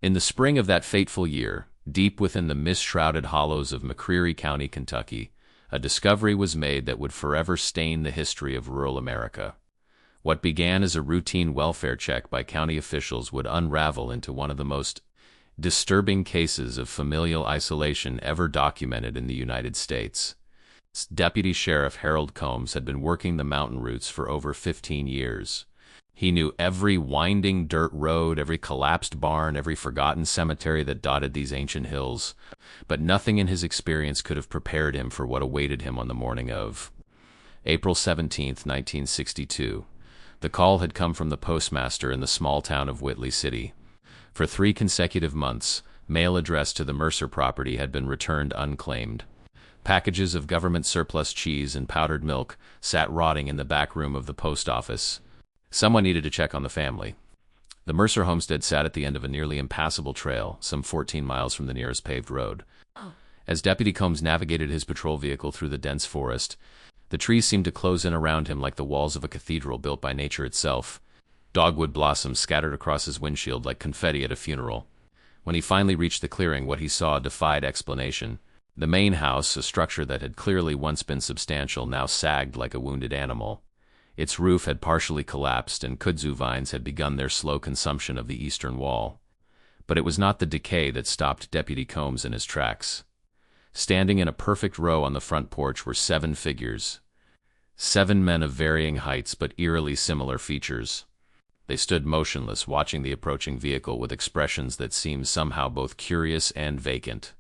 In the spring of that fateful year, deep within the mist-shrouded hollows of McCreary County, Kentucky, a discovery was made that would forever stain the history of rural America. What began as a routine welfare check by county officials would unravel into one of the most disturbing cases of familial isolation ever documented in the United States. Deputy Sheriff Harold Combs had been working the mountain routes for over 15 years. He knew every winding dirt road, every collapsed barn, every forgotten cemetery that dotted these ancient hills, but nothing in his experience could have prepared him for what awaited him on the morning of April 17, 1962. The call had come from the postmaster in the small town of Whitley City. For 3 consecutive months, mail addressed to the Mercer property had been returned unclaimed. Packages of government surplus cheese and powdered milk sat rotting in the back room of the post office. Someone needed to check on the family. The Mercer homestead sat at the end of a nearly impassable trail, some 14 miles from the nearest paved road. As Deputy Combs navigated his patrol vehicle through the dense forest, the trees seemed to close in around him like the walls of a cathedral built by nature itself. Dogwood blossoms scattered across his windshield like confetti at a funeral. When he finally reached the clearing, what he saw defied explanation. The main house, a structure that had clearly once been substantial, now sagged like a wounded animal. Its roof had partially collapsed, and kudzu vines had begun their slow consumption of the eastern wall. But it was not the decay that stopped Deputy Combs in his tracks. Standing in a perfect row on the front porch were 7 figures. 7 men of varying heights but eerily similar features. They stood motionless, watching the approaching vehicle with expressions that seemed somehow both curious and vacant.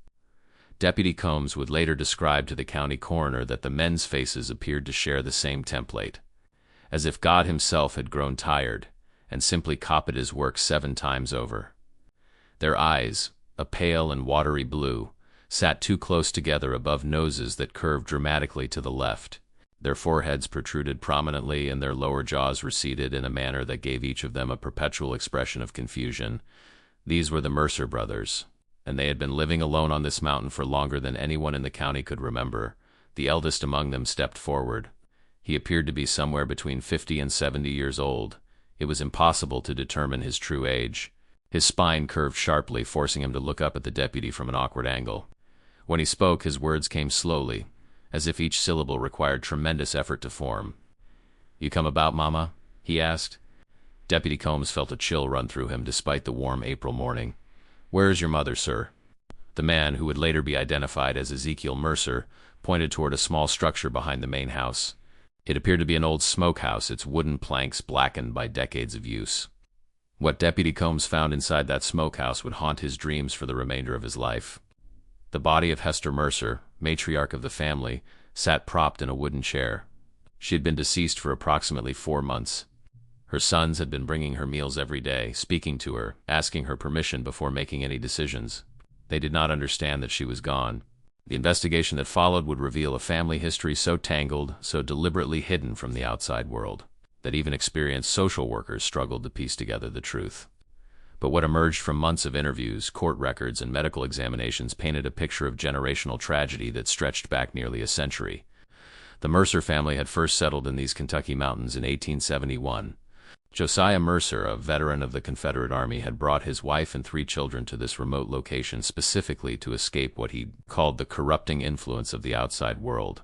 Deputy Combs would later describe to the county coroner that the men's faces appeared to share the same template, as if God himself had grown tired and simply copied his work 7 times over. Their eyes, a pale and watery blue, sat too close together above noses that curved dramatically to the left. Their foreheads protruded prominently and their lower jaws receded in a manner that gave each of them a perpetual expression of confusion. These were the Mercer brothers, and they had been living alone on this mountain for longer than anyone in the county could remember. The eldest among them stepped forward. He appeared to be somewhere between 50 and 70 years old. It was impossible to determine his true age. His spine curved sharply, forcing him to look up at the deputy from an awkward angle. When he spoke, his words came slowly, as if each syllable required tremendous effort to form. "You come about, Mama?" he asked. Deputy Combs felt a chill run through him despite the warm April morning. "Where is your mother, sir?" The man, who would later be identified as Ezekiel Mercer, pointed toward a small structure behind the main house. It appeared to be an old smokehouse, its wooden planks blackened by decades of use. What Deputy Combs found inside that smokehouse would haunt his dreams for the remainder of his life. The body of Hester Mercer, matriarch of the family, sat propped in a wooden chair. She had been deceased for approximately 4 months. Her sons had been bringing her meals every day, speaking to her, asking her permission before making any decisions. They did not understand that she was gone. The investigation that followed would reveal a family history so tangled, so deliberately hidden from the outside world, that even experienced social workers struggled to piece together the truth. But what emerged from months of interviews, court records, and medical examinations painted a picture of generational tragedy that stretched back nearly a century. The Mercer family had first settled in these Kentucky mountains in 1871. Josiah Mercer, a veteran of the Confederate Army, had brought his wife and 3 children to this remote location specifically to escape what he called the corrupting influence of the outside world.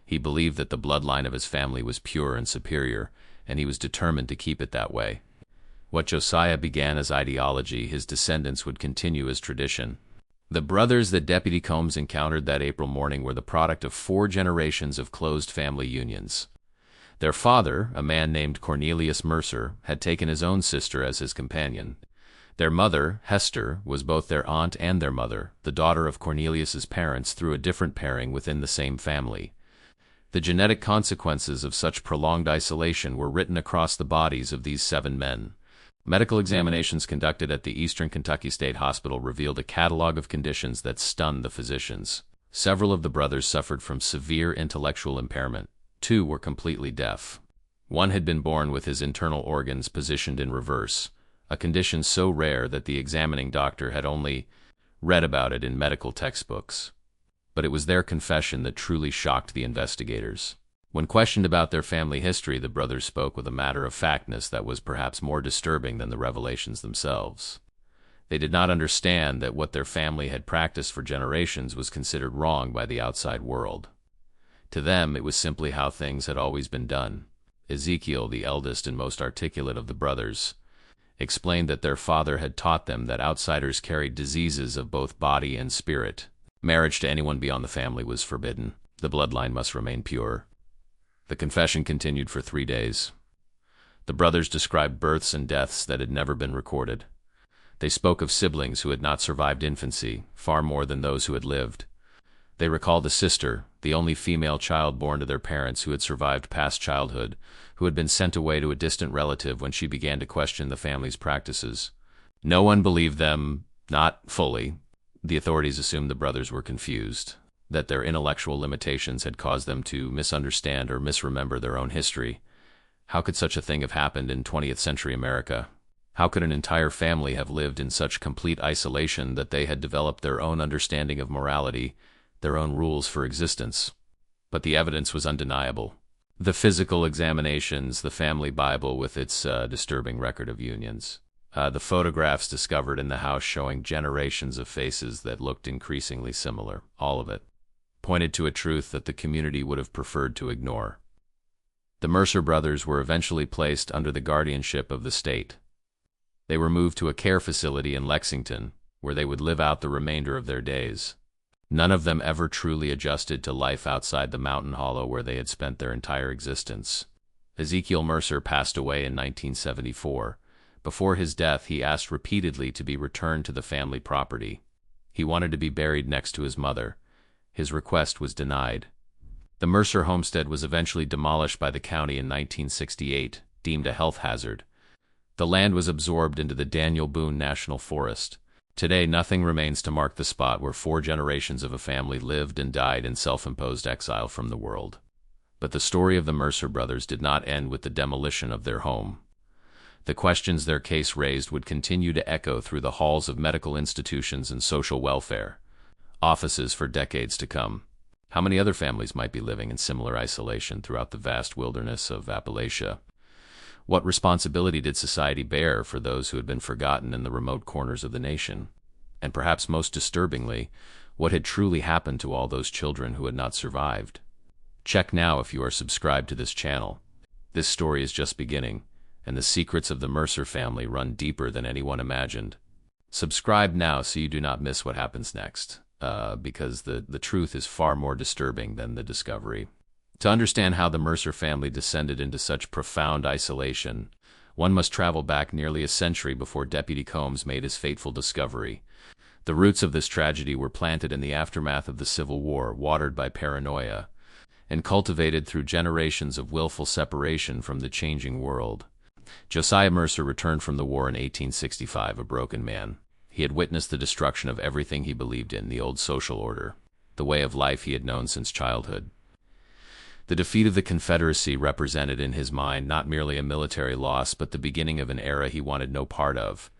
He believed that the bloodline of his family was pure and superior, and he was determined to keep it that way. What Josiah began as ideology, his descendants would continue as tradition. The brothers that Deputy Combs encountered that April morning were the product of 4 generations of closed family unions. Their father, a man named Cornelius Mercer, had taken his own sister as his companion. Their mother, Hester, was both their aunt and their mother, the daughter of Cornelius's parents through a different pairing within the same family. The genetic consequences of such prolonged isolation were written across the bodies of these 7 men. Medical examinations conducted at the Eastern Kentucky State Hospital revealed a catalog of conditions that stunned the physicians. Several of the brothers suffered from severe intellectual impairment. 2 were completely deaf. One had been born with his internal organs positioned in reverse, a condition so rare that the examining doctor had only read about it in medical textbooks. But it was their confession that truly shocked the investigators. When questioned about their family history, the brothers spoke with a matter-of-factness that was perhaps more disturbing than the revelations themselves. They did not understand that what their family had practiced for generations was considered wrong by the outside world. To them, it was simply how things had always been done. Ezekiel, the eldest and most articulate of the brothers, explained that their father had taught them that outsiders carried diseases of both body and spirit. Marriage to anyone beyond the family was forbidden. The bloodline must remain pure. The confession continued for 3 days. The brothers described births and deaths that had never been recorded. They spoke of siblings who had not survived infancy, far more than those who had lived. They recalled a sister, the only female child born to their parents who had survived past childhood, who had been sent away to a distant relative when she began to question the family's practices. No one believed them, not fully. The authorities assumed the brothers were confused, that their intellectual limitations had caused them to misunderstand or misremember their own history. How could such a thing have happened in 20th century America? How could an entire family have lived in such complete isolation that they had developed their own understanding of morality, their own rules for existence? But the evidence was undeniable. The physical examinations, the family Bible with its disturbing record of unions, the photographs discovered in the house showing generations of faces that looked increasingly similar, all of it pointed to a truth that the community would have preferred to ignore. The Mercer brothers were eventually placed under the guardianship of the state. They were moved to a care facility in Lexington, where they would live out the remainder of their days. None of them ever truly adjusted to life outside the mountain hollow where they had spent their entire existence. Ezekiel Mercer passed away in 1974. Before his death, he asked repeatedly to be returned to the family property. He wanted to be buried next to his mother. His request was denied. The Mercer homestead was eventually demolished by the county in 1968, deemed a health hazard. The land was absorbed into the Daniel Boone National Forest. Today, nothing remains to mark the spot where 4 generations of a family lived and died in self-imposed exile from the world. But the story of the Mercer brothers did not end with the demolition of their home. The questions their case raised would continue to echo through the halls of medical institutions and social welfare offices for decades to come. How many other families might be living in similar isolation throughout the vast wilderness of Appalachia? What responsibility did society bear for those who had been forgotten in the remote corners of the nation? And perhaps most disturbingly, what had truly happened to all those children who had not survived? Check now if you are subscribed to this channel. This story is just beginning, and the secrets of the Mercer family run deeper than anyone imagined. Subscribe now so you do not miss what happens next, because the truth is far more disturbing than the discovery. To understand how the Mercer family descended into such profound isolation, one must travel back nearly a century before Deputy Combs made his fateful discovery. The roots of this tragedy were planted in the aftermath of the Civil War, watered by paranoia, and cultivated through generations of willful separation from the changing world. Josiah Mercer returned from the war in 1865, a broken man. He had witnessed the destruction of everything he believed in, the old social order, the way of life he had known since childhood. The defeat of the Confederacy represented in his mind not merely a military loss, but the beginning of an era he wanted no part of.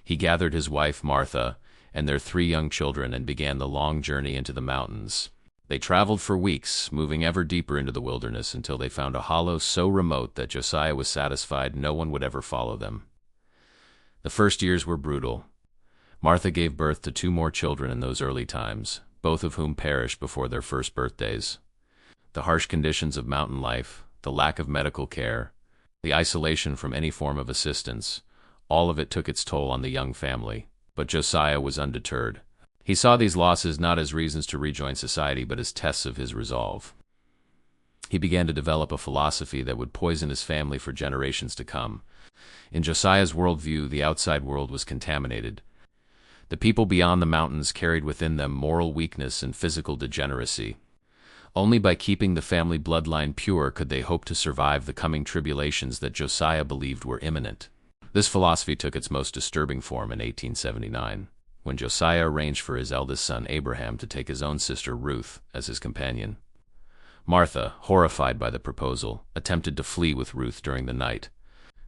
He gathered his wife, Martha, and their 3 young children and began the long journey into the mountains. They traveled for weeks, moving ever deeper into the wilderness until they found a hollow so remote that Josiah was satisfied no one would ever follow them. The first years were brutal. Martha gave birth to 2 more children in those early times, both of whom perished before their first birthdays. The harsh conditions of mountain life, the lack of medical care, the isolation from any form of assistance, all of it took its toll on the young family. But Josiah was undeterred. He saw these losses not as reasons to rejoin society, but as tests of his resolve. He began to develop a philosophy that would poison his family for generations to come. In Josiah's worldview, the outside world was contaminated. The people beyond the mountains carried within them moral weakness and physical degeneracy. Only by keeping the family bloodline pure could they hope to survive the coming tribulations that Josiah believed were imminent. This philosophy took its most disturbing form in 1879, when Josiah arranged for his eldest son Abraham to take his own sister Ruth as his companion. Martha, horrified by the proposal, attempted to flee with Ruth during the night.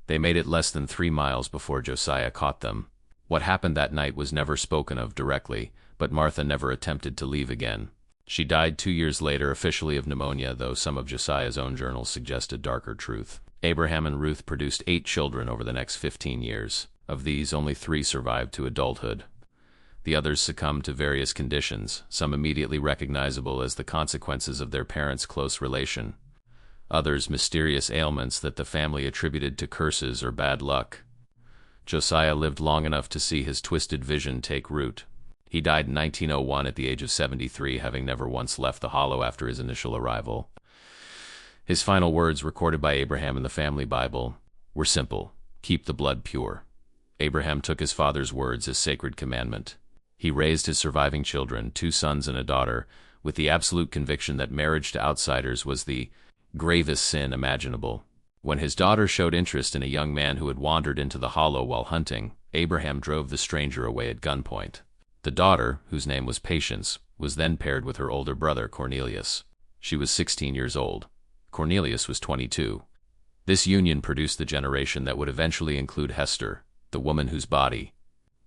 They made it less than 3 miles before Josiah caught them. What happened that night was never spoken of directly, but Martha never attempted to leave again. She died 2 years later, officially of pneumonia, though some of Josiah's own journals suggested darker truth. Abraham and Ruth produced 8 children over the next 15 years. Of these, only 3 survived to adulthood. The others succumbed to various conditions, some immediately recognizable as the consequences of their parents' close relation, others mysterious ailments that the family attributed to curses or bad luck. Josiah lived long enough to see his twisted vision take root. He died in 1901 at the age of 73, having never once left the hollow after his initial arrival. His final words, recorded by Abraham in the family Bible, were simple: keep the blood pure. Abraham took his father's words as sacred commandment. He raised his surviving children, 2 sons and a daughter, with the absolute conviction that marriage to outsiders was the gravest sin imaginable. When his daughter showed interest in a young man who had wandered into the hollow while hunting, Abraham drove the stranger away at gunpoint. The daughter, whose name was Patience, was then paired with her older brother Cornelius. She was 16 years old. Cornelius was 22. This union produced the generation that would eventually include Hester, the woman whose body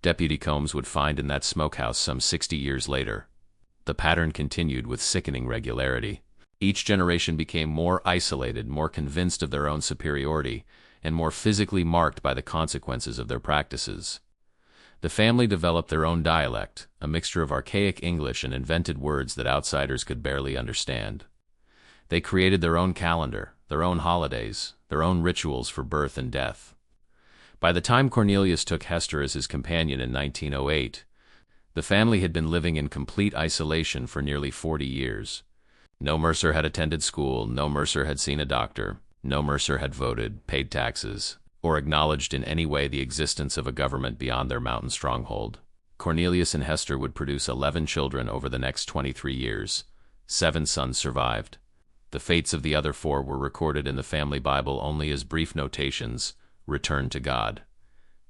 Deputy Combs would find in that smokehouse some 60 years later. The pattern continued with sickening regularity. Each generation became more isolated, more convinced of their own superiority, and more physically marked by the consequences of their practices. The family developed their own dialect, a mixture of archaic English and invented words that outsiders could barely understand. They created their own calendar, their own holidays, their own rituals for birth and death. By the time Cornelius took Hester as his companion in 1908, the family had been living in complete isolation for nearly 40 years. No Mercer had attended school, no Mercer had seen a doctor, no Mercer had voted, paid taxes, or acknowledged in any way the existence of a government beyond their mountain stronghold. Cornelius and Hester would produce 11 children over the next 23 years. 7 sons survived. The fates of the other 4 were recorded in the family Bible only as brief notations: return to God.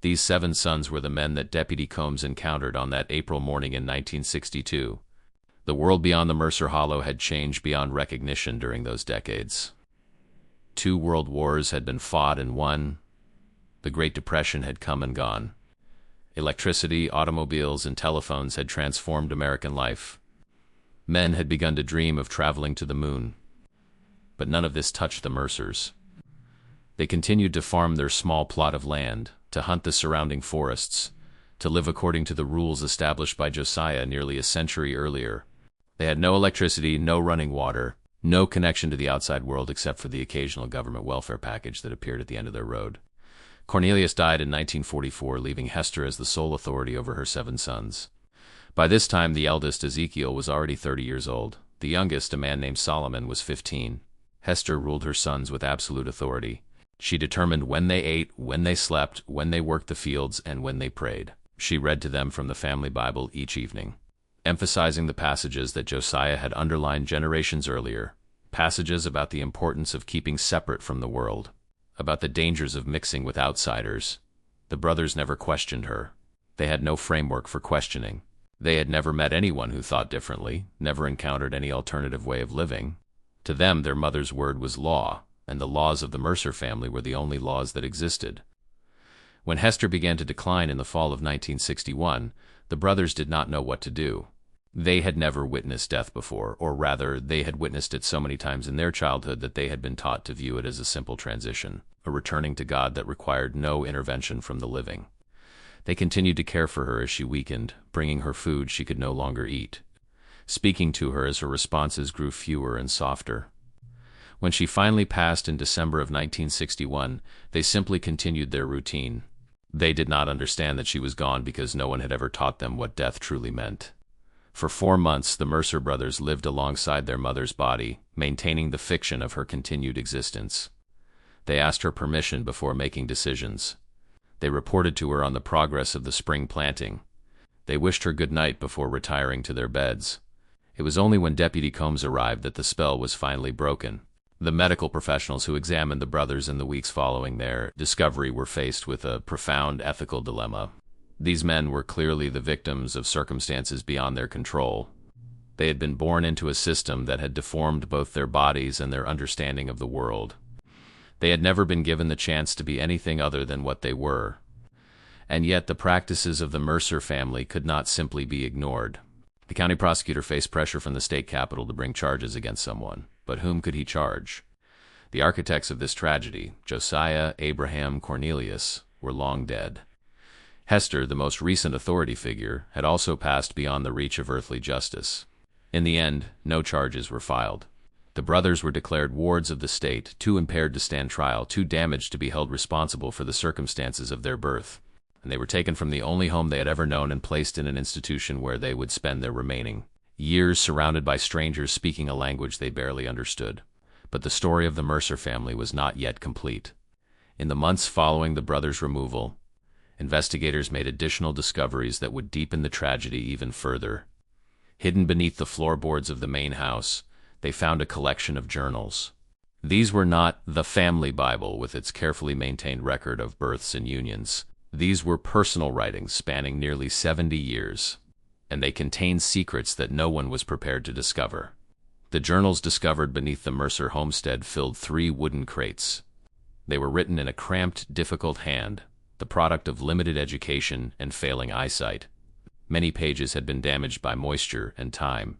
These 7 sons were the men that Deputy Combs encountered on that April morning in 1962. The world beyond the Mercer Hollow had changed beyond recognition during those decades. 2 world wars had been fought and won. The Great Depression had come and gone. Electricity, automobiles, and telephones had transformed American life. Men had begun to dream of traveling to the moon. But none of this touched the Mercers. They continued to farm their small plot of land, to hunt the surrounding forests, to live according to the rules established by Josiah nearly a century earlier. They had no electricity, no running water, no connection to the outside world except for the occasional government welfare package that appeared at the end of their road. Cornelius died in 1944, leaving Hester as the sole authority over her 7 sons. By this time, the eldest, Ezekiel, was already 30 years old. The youngest, a man named Solomon, was 15. Hester ruled her sons with absolute authority. She determined when they ate, when they slept, when they worked the fields, and when they prayed. She read to them from the family Bible each evening, emphasizing the passages that Josiah had underlined generations earlier, passages about the importance of keeping separate from the world, about the dangers of mixing with outsiders. The brothers never questioned her. They had no framework for questioning. They had never met anyone who thought differently, never encountered any alternative way of living. To them, their mother's word was law, and the laws of the Mercer family were the only laws that existed. When Hester began to decline in the fall of 1961, the brothers did not know what to do. They had never witnessed death before, or rather, they had witnessed it so many times in their childhood that they had been taught to view it as a simple transition, a returning to God that required no intervention from the living. They continued to care for her as she weakened, bringing her food she could no longer eat, speaking to her as her responses grew fewer and softer. When she finally passed in December of 1961, they simply continued their routine. They did not understand that she was gone because no one had ever taught them what death truly meant. For 4 months, the Mercer brothers lived alongside their mother's body, maintaining the fiction of her continued existence. They asked her permission before making decisions. They reported to her on the progress of the spring planting. They wished her good night before retiring to their beds. It was only when Deputy Combs arrived that the spell was finally broken. The medical professionals who examined the brothers in the weeks following their discovery were faced with a profound ethical dilemma. These men were clearly the victims of circumstances beyond their control. They had been born into a system that had deformed both their bodies and their understanding of the world. They had never been given the chance to be anything other than what they were. And yet the practices of the Mercer family could not simply be ignored. The county prosecutor faced pressure from the state capitol to bring charges against someone. But whom could he charge? The architects of this tragedy, Josiah, Abraham, Cornelius, were long dead. Hester, the most recent authority figure, had also passed beyond the reach of earthly justice. In the end, no charges were filed. The brothers were declared wards of the state, too impaired to stand trial, too damaged to be held responsible for the circumstances of their birth, and they were taken from the only home they had ever known and placed in an institution where they would spend their remaining years surrounded by strangers speaking a language they barely understood. But the story of the Mercer family was not yet complete. In the months following the brothers' removal, investigators made additional discoveries that would deepen the tragedy even further. Hidden beneath the floorboards of the main house, they found a collection of journals. These were not the family Bible with its carefully maintained record of births and unions. These were personal writings spanning nearly 70 years, and they contained secrets that no one was prepared to discover. The journals discovered beneath the Mercer homestead filled 3 wooden crates. They were written in a cramped, difficult hand, the product of limited education and failing eyesight. Many pages had been damaged by moisture and time,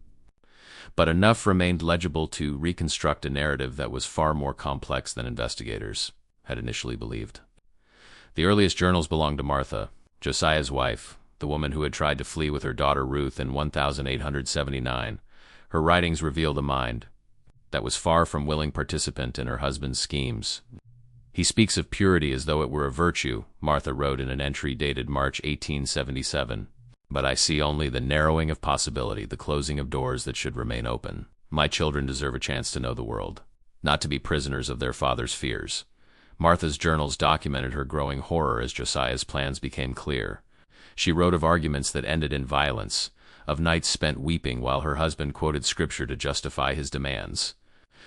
but enough remained legible to reconstruct a narrative that was far more complex than investigators had initially believed. The earliest journals belonged to Martha, Josiah's wife, the woman who had tried to flee with her daughter Ruth in 1879. Her writings revealed a mind that was far from willing participant in her husband's schemes. He speaks of purity as though it were a virtue, Martha wrote in an entry dated March 1877. But I see only the narrowing of possibility, the closing of doors that should remain open. My children deserve a chance to know the world, not to be prisoners of their father's fears. Martha's journals documented her growing horror as Josiah's plans became clear. She wrote of arguments that ended in violence, of nights spent weeping while her husband quoted scripture to justify his demands.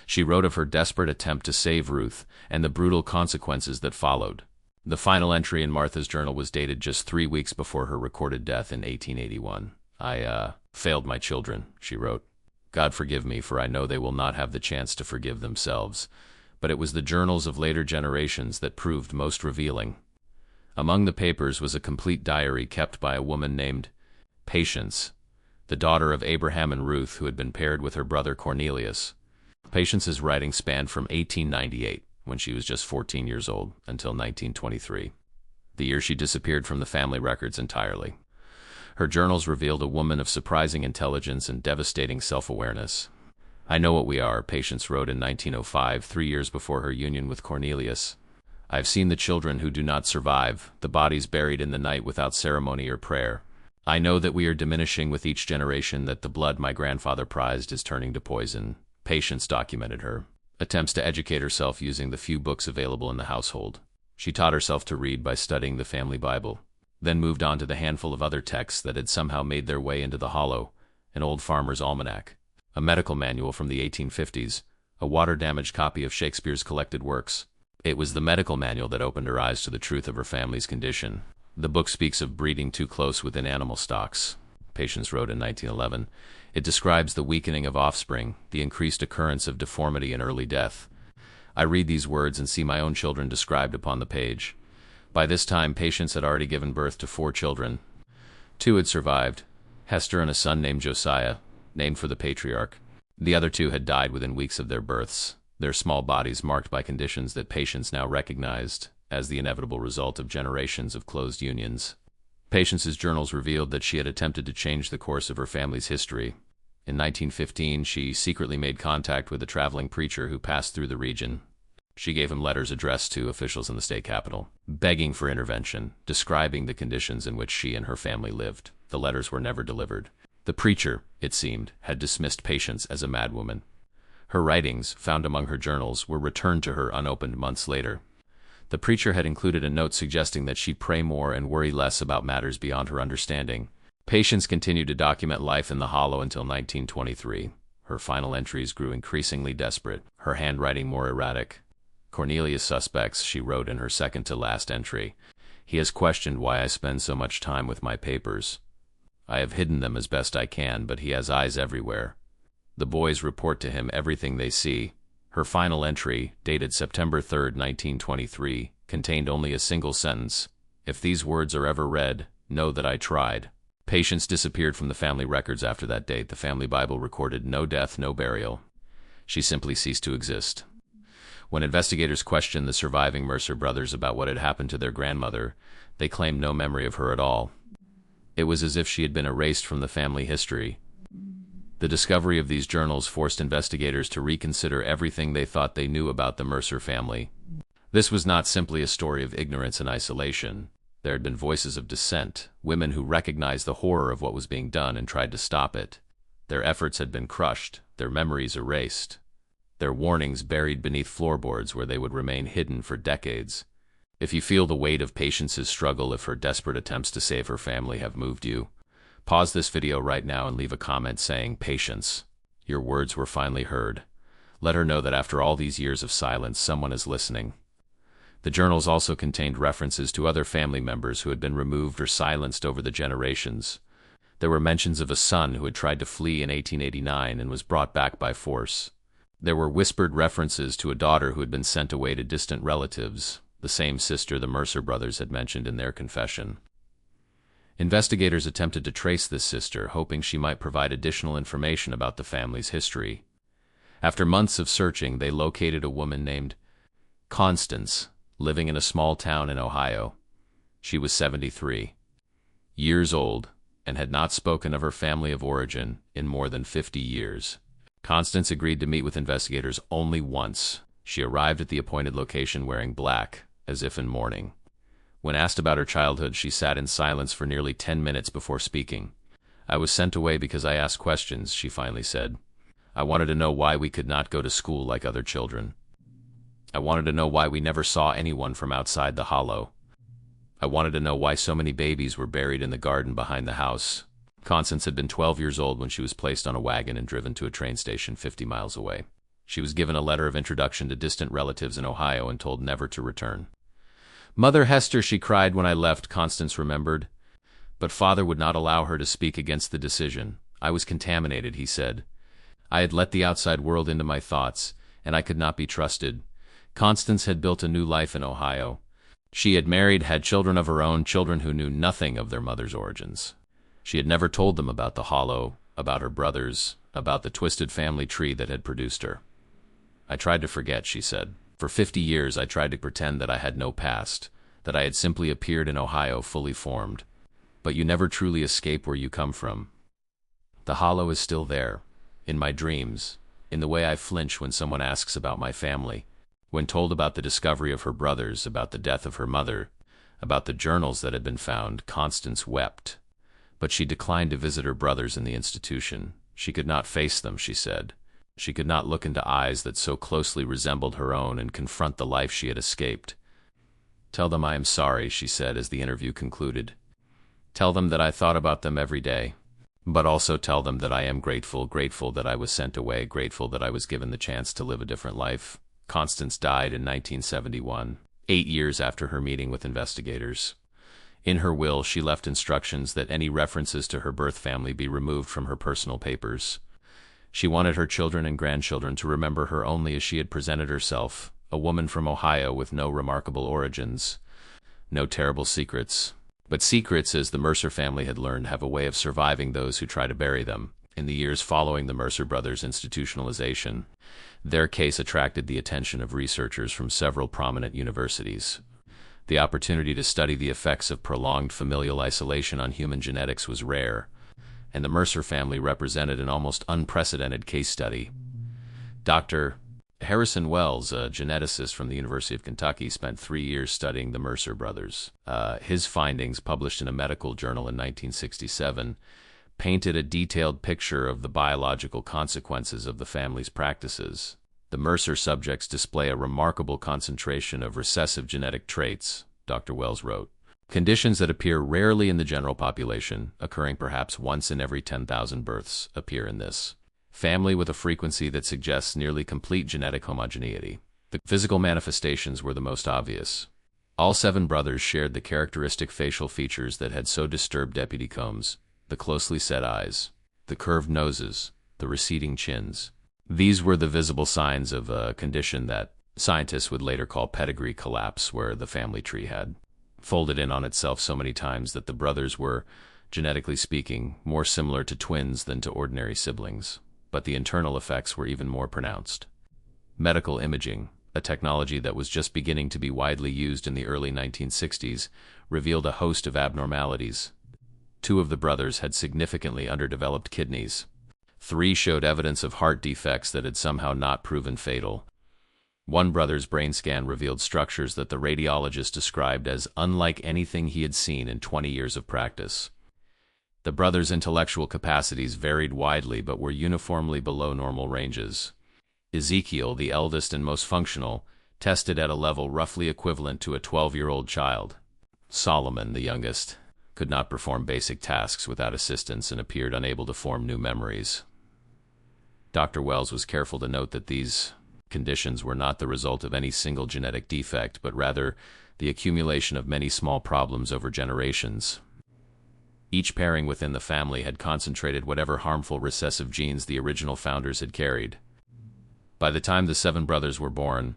She wrote of her desperate attempt to save Ruth and the brutal consequences that followed. The final entry in Martha's journal was dated just 3 weeks before her recorded death in 1881. I failed my children, she wrote. God forgive me, for I know they will not have the chance to forgive themselves. But it was the journals of later generations that proved most revealing. Among the papers was a complete diary kept by a woman named Patience, the daughter of Abraham and Ruth, who had been paired with her brother Cornelius. Patience's writing spanned from 1898, when she was just 14 years old, until 1923, the year she disappeared from the family records entirely. Her journals revealed a woman of surprising intelligence and devastating self-awareness. I know what we are, Patience wrote in 1905, 3 years before her union with Cornelius. I have seen the children who do not survive, the bodies buried in the night without ceremony or prayer. I know that we are diminishing with each generation, that the blood my grandfather prized is turning to poison. Patience documented her attempts to educate herself using the few books available in the household. She taught herself to read by studying the family Bible, then moved on to the handful of other texts that had somehow made their way into the hollow: an old farmer's almanac, a medical manual from the 1850s, a water-damaged copy of Shakespeare's collected works. It was the medical manual that opened her eyes to the truth of her family's condition. The book speaks of breeding too close within animal stocks, Patience wrote in 1911. It describes the weakening of offspring, the increased occurrence of deformity and early death. I read these words and see my own children described upon the page. By this time, Patience had already given birth to 4 children. 2 had survived, Hester and a son named Josiah, named for the patriarch. The other 2 had died within weeks of their births, their small bodies marked by conditions that Patience now recognized as the inevitable result of generations of closed unions. Patience's journals revealed that she had attempted to change the course of her family's history. In 1915, she secretly made contact with a traveling preacher who passed through the region. She gave him letters addressed to officials in the state capital, begging for intervention, describing the conditions in which she and her family lived. The letters were never delivered. The preacher, it seemed, had dismissed Patience as a madwoman. Her writings, found among her journals, were returned to her unopened months later. The preacher had included a note suggesting that she pray more and worry less about matters beyond her understanding. Patience continued to document life in the hollow until 1923. Her final entries grew increasingly desperate, her handwriting more erratic. Cornelius suspects, she wrote in her second-to-last entry. He has questioned why I spend so much time with my papers. I have hidden them as best I can, but he has eyes everywhere. The boys report to him everything they see. Her final entry, dated September 3, 1923, contained only a single sentence. If these words are ever read, know that I tried. Patience disappeared from the family records after that date. The family Bible recorded no death, no burial. She simply ceased to exist. When investigators questioned the surviving Mercer brothers about what had happened to their grandmother, they claimed no memory of her at all. It was as if she had been erased from the family history. The discovery of these journals forced investigators to reconsider everything they thought they knew about the Mercer family. This was not simply a story of ignorance and isolation. There had been voices of dissent, women who recognized the horror of what was being done and tried to stop it. Their efforts had been crushed, their memories erased, their warnings buried beneath floorboards where they would remain hidden for decades. If you feel the weight of Patience's struggle, if her desperate attempts to save her family have moved you, pause this video right now and leave a comment saying, "Patience, your words were finally heard." Let her know that after all these years of silence, someone is listening. The journals also contained references to other family members who had been removed or silenced over the generations. There were mentions of a son who had tried to flee in 1889 and was brought back by force. There were whispered references to a daughter who had been sent away to distant relatives, the same sister the Mercer brothers had mentioned in their confession. Investigators attempted to trace this sister, hoping she might provide additional information about the family's history. After months of searching, they located a woman named Constance, living in a small town in Ohio. She was 73 years old and had not spoken of her family of origin in more than 50 years. Constance agreed to meet with investigators only once. She arrived at the appointed location wearing black, as if in mourning. When asked about her childhood, she sat in silence for nearly 10 minutes before speaking. "I was sent away because I asked questions," she finally said. "I wanted to know why we could not go to school like other children. I wanted to know why we never saw anyone from outside the hollow. I wanted to know why so many babies were buried in the garden behind the house." Constance had been 12 years old when she was placed on a wagon and driven to a train station 50 miles away. She was given a letter of introduction to distant relatives in Ohio and told never to return. "Mother Hester," she cried when I left, Constance remembered. But Father would not allow her to speak against the decision. "I was contaminated," he said. "I had let the outside world into my thoughts, and I could not be trusted." Constance had built a new life in Ohio. She had married, had children of her own, children who knew nothing of their mother's origins. She had never told them about the hollow, about her brothers, about the twisted family tree that had produced her. "I tried to forget," she said. "For 50 years I tried to pretend that I had no past, that I had simply appeared in Ohio fully formed. But you never truly escape where you come from. The hollow is still there, in my dreams, in the way I flinch when someone asks about my family." When told about the discovery of her brothers, about the death of her mother, about the journals that had been found, Constance wept. But she declined to visit her brothers in the institution. She could not face them, she said. She could not look into eyes that so closely resembled her own and confront the life she had escaped. "Tell them I am sorry," she said as the interview concluded. "Tell them that I thought about them every day. But also tell them that I am grateful, grateful that I was sent away, grateful that I was given the chance to live a different life." Constance died in 1971, 8 years after her meeting with investigators. In her will, she left instructions that any references to her birth family be removed from her personal papers. She wanted her children and grandchildren to remember her only as she had presented herself, a woman from Ohio with no remarkable origins, no terrible secrets. But secrets, as the Mercer family had learned, have a way of surviving those who try to bury them. In the years following the Mercer brothers' institutionalization, their case attracted the attention of researchers from several prominent universities. The opportunity to study the effects of prolonged familial isolation on human genetics was rare, and the Mercer family represented an almost unprecedented case study. Dr. Harrison Wells, a geneticist from the University of Kentucky, spent 3 years studying the Mercer brothers. His findings, published in a medical journal in 1967, painted a detailed picture of the biological consequences of the family's practices. The Mercer subjects display a remarkable concentration of recessive genetic traits, Dr. Wells wrote. Conditions that appear rarely in the general population, occurring perhaps once in every 10,000 births, appear in this family with a frequency that suggests nearly complete genetic homogeneity. The physical manifestations were the most obvious. All 7 brothers shared the characteristic facial features that had so disturbed Deputy Combs: the closely set eyes, the curved noses, the receding chins. These were the visible signs of a condition that scientists would later call pedigree collapse, where the family tree had folded in on itself so many times that the brothers were, genetically speaking, more similar to twins than to ordinary siblings. But the internal effects were even more pronounced. Medical imaging. a technology that was just beginning to be widely used in the early 1960s, revealed a host of abnormalities. 2 of the brothers had significantly underdeveloped kidneys. 3 showed evidence of heart defects that had somehow not proven fatal. 1 brother's brain scan revealed structures that the radiologist described as unlike anything he had seen in 20 years of practice. The brothers' intellectual capacities varied widely but were uniformly below normal ranges. Ezekiel, the eldest and most functional, tested at a level roughly equivalent to a 12-year-old child. Solomon, the youngest, could not perform basic tasks without assistance and appeared unable to form new memories. Dr. Wells was careful to note that these conditions were not the result of any single genetic defect, but rather the accumulation of many small problems over generations. Each pairing within the family had concentrated whatever harmful recessive genes the original founders had carried. By the time the 7 brothers were born,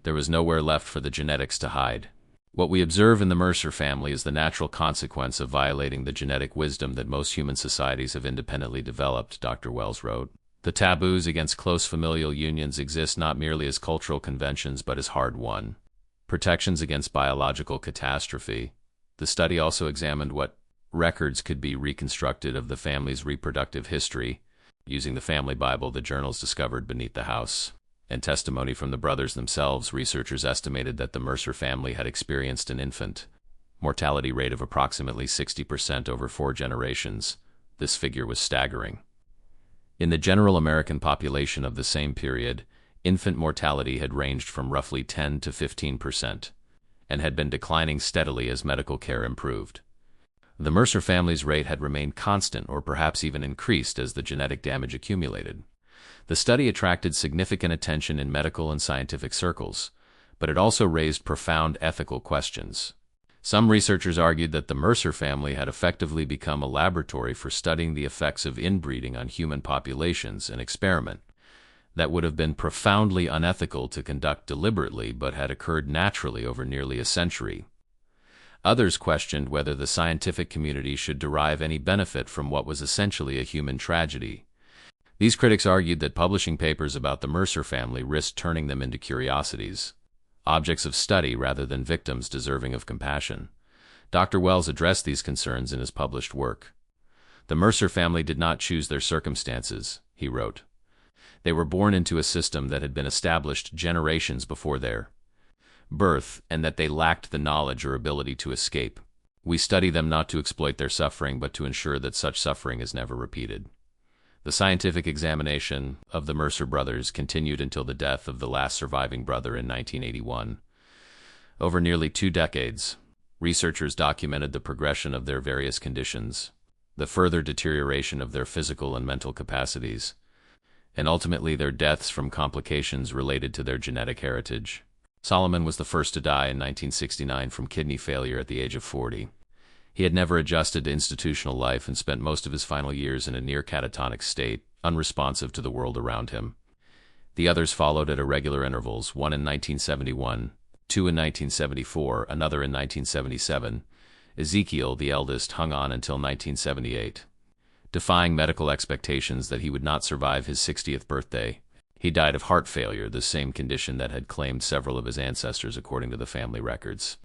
there was nowhere left for the genetics to hide. What we observe in the Mercer family is the natural consequence of violating the genetic wisdom that most human societies have independently developed, Dr. Wells wrote. The taboos against close familial unions exist not merely as cultural conventions but as hard-won protections against biological catastrophe. The study also examined what records could be reconstructed of the family's reproductive history, using the family Bible the journals discovered beneath the house, and testimony from the brothers themselves. Researchers estimated that the Mercer family had experienced an infant mortality rate of approximately 60% over 4 generations. This figure was staggering. In the general American population of the same period, infant mortality had ranged from roughly 10 to 15%, and had been declining steadily as medical care improved. The Mercer family's rate had remained constant or perhaps even increased as the genetic damage accumulated. The study attracted significant attention in medical and scientific circles, but it also raised profound ethical questions. Some researchers argued that the Mercer family had effectively become a laboratory for studying the effects of inbreeding on human populations, an experiment that would have been profoundly unethical to conduct deliberately but had occurred naturally over nearly a century. Others questioned whether the scientific community should derive any benefit from what was essentially a human tragedy. These critics argued that publishing papers about the Mercer family risked turning them into curiosities, objects of study rather than victims deserving of compassion. Dr. Wells addressed these concerns in his published work. The Mercer family did not choose their circumstances, he wrote. They were born into a system that had been established generations before their birth, and that they lacked the knowledge or ability to escape. We study them not to exploit their suffering, but to ensure that such suffering is never repeated. The scientific examination of the Mercer brothers continued until the death of the last surviving brother in 1981. Over nearly 2 decades, researchers documented the progression of their various conditions, the further deterioration of their physical and mental capacities, and ultimately their deaths from complications related to their genetic heritage. Solomon was the first to die in 1969 from kidney failure at the age of 40. He had never adjusted to institutional life and spent most of his final years in a near catatonic state, unresponsive to the world around him. The others followed at irregular intervals, one in 1971, 2 in 1974, another in 1977. Ezekiel, the eldest, hung on until 1978. Defying medical expectations that he would not survive his 60th birthday, he died of heart failure, the same condition that had claimed several of his ancestors according to the family records.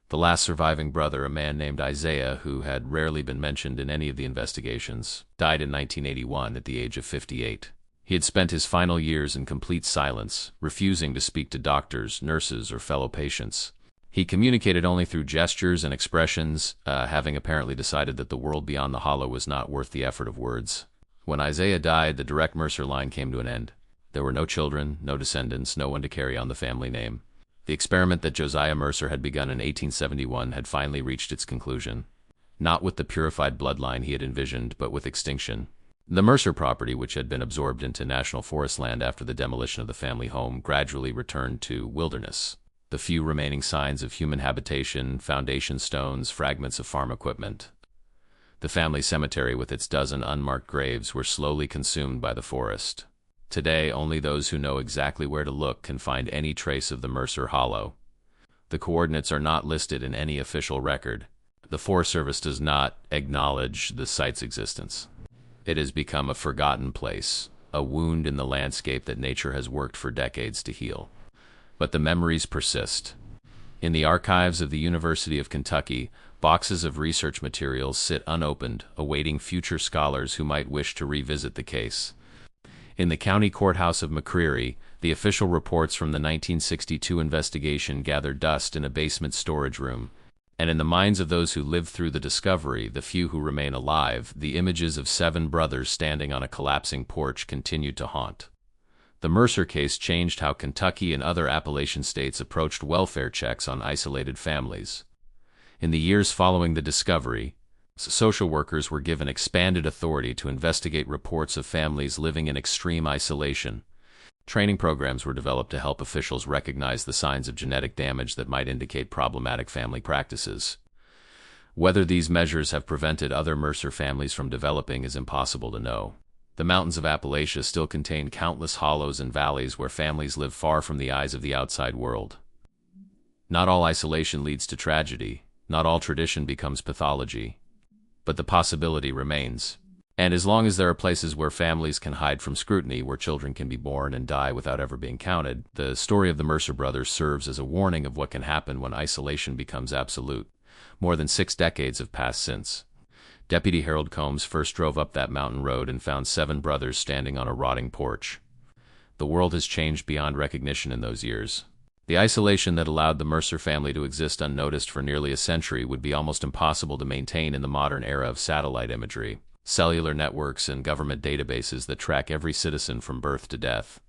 The last surviving brother, a man named Isaiah, who had rarely been mentioned in any of the investigations, died in 1981 at the age of 58. He had spent his final years in complete silence, refusing to speak to doctors, nurses, or fellow patients. He communicated only through gestures and expressions, having apparently decided that the world beyond the hollow was not worth the effort of words. When Isaiah died, the direct Mercer line came to an end. There were no children, no descendants, no one to carry on the family name. The experiment that Josiah Mercer had begun in 1871 had finally reached its conclusion, not with the purified bloodline he had envisioned, but with extinction. The Mercer property, which had been absorbed into national forest land after the demolition of the family home, gradually returned to wilderness. The few remaining signs of human habitation, foundation stones, fragments of farm equipment. The family cemetery with its dozen unmarked graves were slowly consumed by the forest. Today, only those who know exactly where to look can find any trace of the Mercer Hollow. The coordinates are not listed in any official record. The Forest Service does not acknowledge the site's existence. It has become a forgotten place, a wound in the landscape that nature has worked for decades to heal. but the memories persist. In the archives of the University of Kentucky, boxes of research materials sit unopened, awaiting future scholars who might wish to revisit the case. In the county courthouse of McCreary, the official reports from the 1962 investigation gather dust in a basement storage room. And in the minds of those who lived through the discovery, the few who remain alive, the images of 7 brothers standing on a collapsing porch continue to haunt. The Mercer case changed how Kentucky and other Appalachian states approached welfare checks on isolated families. In the years following the discovery, social workers were given expanded authority to investigate reports of families living in extreme isolation. Training programs were developed to help officials recognize the signs of genetic damage that might indicate problematic family practices. Whether these measures have prevented other Mercer families from developing is impossible to know. The mountains of Appalachia still contain countless hollows and valleys where families live far from the eyes of the outside world. Not all isolation leads to tragedy, not all tradition becomes pathology, but the possibility remains. And as long as there are places where families can hide from scrutiny, where children can be born and die without ever being counted, the story of the Mercer brothers serves as a warning of what can happen when isolation becomes absolute. More than 6 decades have passed since. Deputy Harold Combs first drove up that mountain road and found 7 brothers standing on a rotting porch. The world has changed beyond recognition in those years. The isolation that allowed the Mercer family to exist unnoticed for nearly a century would be almost impossible to maintain in the modern era of satellite imagery, cellular networks, and government databases that track every citizen from birth to death.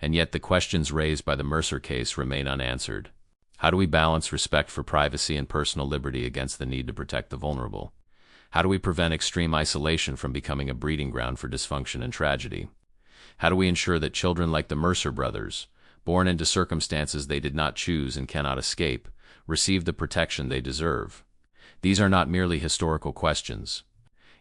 And yet the questions raised by the Mercer case remain unanswered. How do we balance respect for privacy and personal liberty against the need to protect the vulnerable? How do we prevent extreme isolation from becoming a breeding ground for dysfunction and tragedy? How do we ensure that children like the Mercer brothers, born into circumstances they did not choose and cannot escape, receive the protection they deserve? These are not merely historical questions.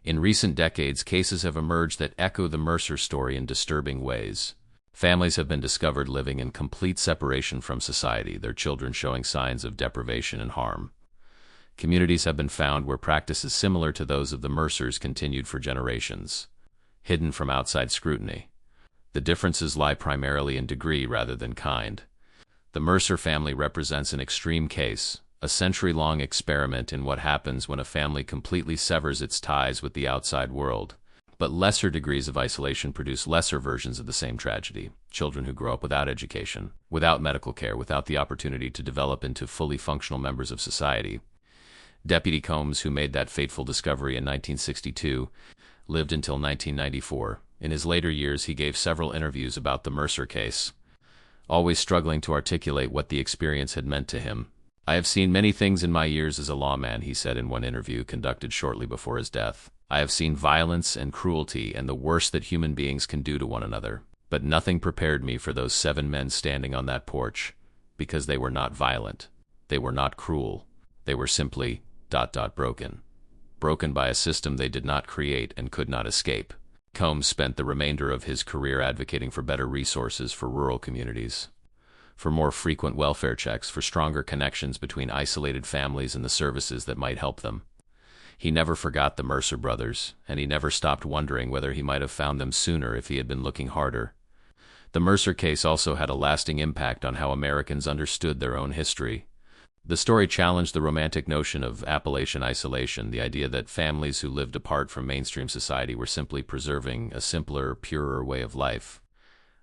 In recent decades, cases have emerged that echo the Mercer story in disturbing ways. Families have been discovered living in complete separation from society, their children showing signs of deprivation and harm. Communities have been found where practices similar to those of the Mercers continued for generations, hidden from outside scrutiny. The differences lie primarily in degree rather than kind. The Mercer family represents an extreme case, a century-long experiment in what happens when a family completely severs its ties with the outside world. But lesser degrees of isolation produce lesser versions of the same tragedy. Children who grow up without education, without medical care, without the opportunity to develop into fully functional members of society. Deputy Combs, who made that fateful discovery in 1962, lived until 1994. In his later years, he gave several interviews about the Mercer case, always struggling to articulate what the experience had meant to him. "I have seen many things in my years as a lawman," he said in one interview conducted shortly before his death. "I have seen violence and cruelty and the worst that human beings can do to one another. But nothing prepared me for those 7 men standing on that porch, because they were not violent. They were not cruel. They were simply ... broken. Broken by a system they did not create and could not escape." Combs spent the remainder of his career advocating for better resources for rural communities, for more frequent welfare checks, for stronger connections between isolated families and the services that might help them. He never forgot the Mercer brothers, and he never stopped wondering whether he might have found them sooner if he had been looking harder. The Mercer case also had a lasting impact on how Americans understood their own history. The story challenged the romantic notion of Appalachian isolation, the idea that families who lived apart from mainstream society were simply preserving a simpler, purer way of life.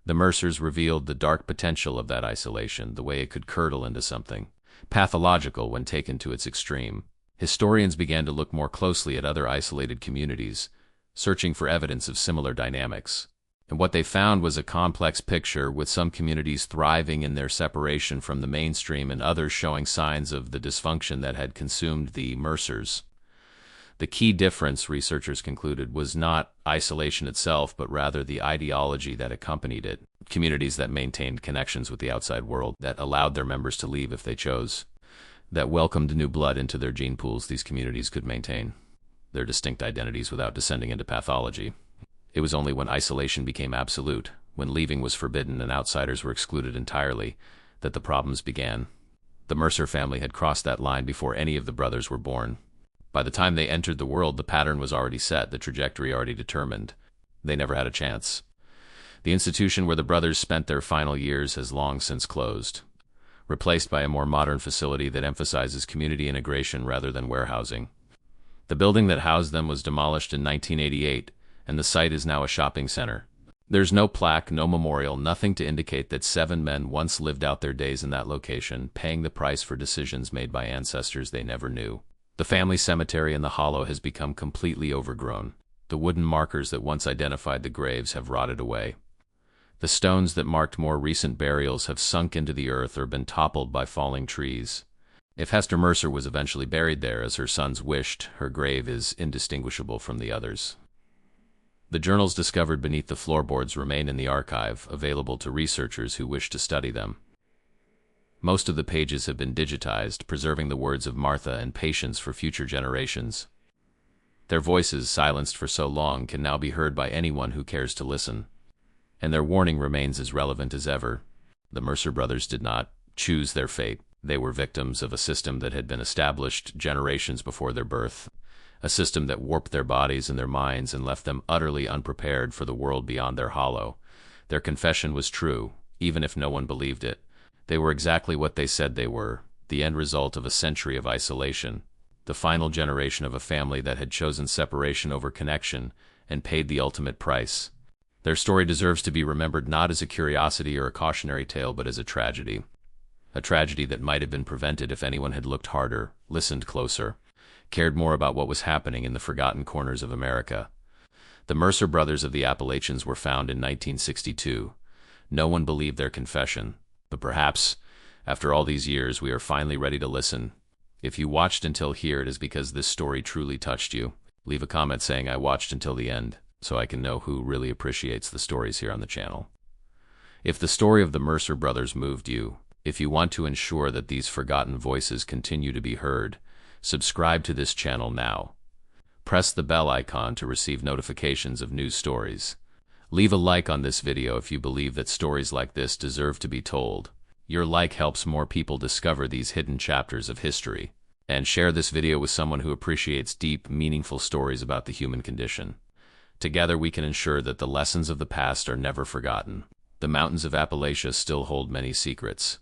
The Mercers revealed the dark potential of that isolation, the way it could curdle into something pathological when taken to its extreme. Historians began to look more closely at other isolated communities, searching for evidence of similar dynamics. And what they found was a complex picture, with some communities thriving in their separation from the mainstream and others showing signs of the dysfunction that had consumed the Mercers. The key difference, researchers concluded, was not isolation itself, but rather the ideology that accompanied it. Communities that maintained connections with the outside world, that allowed their members to leave if they chose, that welcomed new blood into their gene pools. These communities could maintain their distinct identities without descending into pathology. It was only when isolation became absolute, when leaving was forbidden and outsiders were excluded entirely, that the problems began. The Mercer family had crossed that line before any of the brothers were born. By the time they entered the world, the pattern was already set, the trajectory already determined. They never had a chance. The institution where the brothers spent their final years has long since closed. replaced by a more modern facility that emphasizes community integration rather than warehousing. The building that housed them was demolished in 1988, and the site is now a shopping center. There's no plaque, no memorial, nothing to indicate that 7 men once lived out their days in that location, paying the price for decisions made by ancestors they never knew. The family cemetery in the hollow has become completely overgrown. The wooden markers that once identified the graves have rotted away. The stones that marked more recent burials have sunk into the earth or been toppled by falling trees. If Hester Mercer was eventually buried there, as her sons wished, her grave is indistinguishable from the others. The journals discovered beneath the floorboards remain in the archive, available to researchers who wish to study them. Most of the pages have been digitized, preserving the words of Martha and Patience for future generations. Their voices, silenced for so long, can now be heard by anyone who cares to listen. And their warning remains as relevant as ever. The Mercer brothers did not choose their fate. They were victims of a system that had been established generations before their birth. A system that warped their bodies and their minds and left them utterly unprepared for the world beyond their hollow. Their confession was true, even if no one believed it. They were exactly what they said they were, the end result of a century of isolation, the final generation of a family that had chosen separation over connection and paid the ultimate price. Their story deserves to be remembered not as a curiosity or a cautionary tale, but as a tragedy. A tragedy that might have been prevented if anyone had looked harder, listened closer, cared more about what was happening in the forgotten corners of America. The Mercer brothers of the Appalachians were found in 1962. No one believed their confession, but perhaps, after all these years, we are finally ready to listen. If you watched until here, it is because this story truly touched you. Leave a comment saying I watched until the end, so I can know who really appreciates the stories here on the channel. If the story of the Mercer brothers moved you, if you want to ensure that these forgotten voices continue to be heard, subscribe to this channel now. Press the bell icon to receive notifications of new stories. Leave a like on this video if you believe that stories like this deserve to be told. Your like helps more people discover these hidden chapters of history. And share this video with someone who appreciates deep, meaningful stories about the human condition. Together we can ensure that the lessons of the past are never forgotten. The mountains of Appalachia still hold many secrets,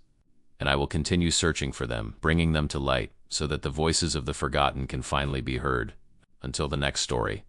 and I will continue searching for them, bringing them to light, so that the voices of the forgotten can finally be heard. Until the next story.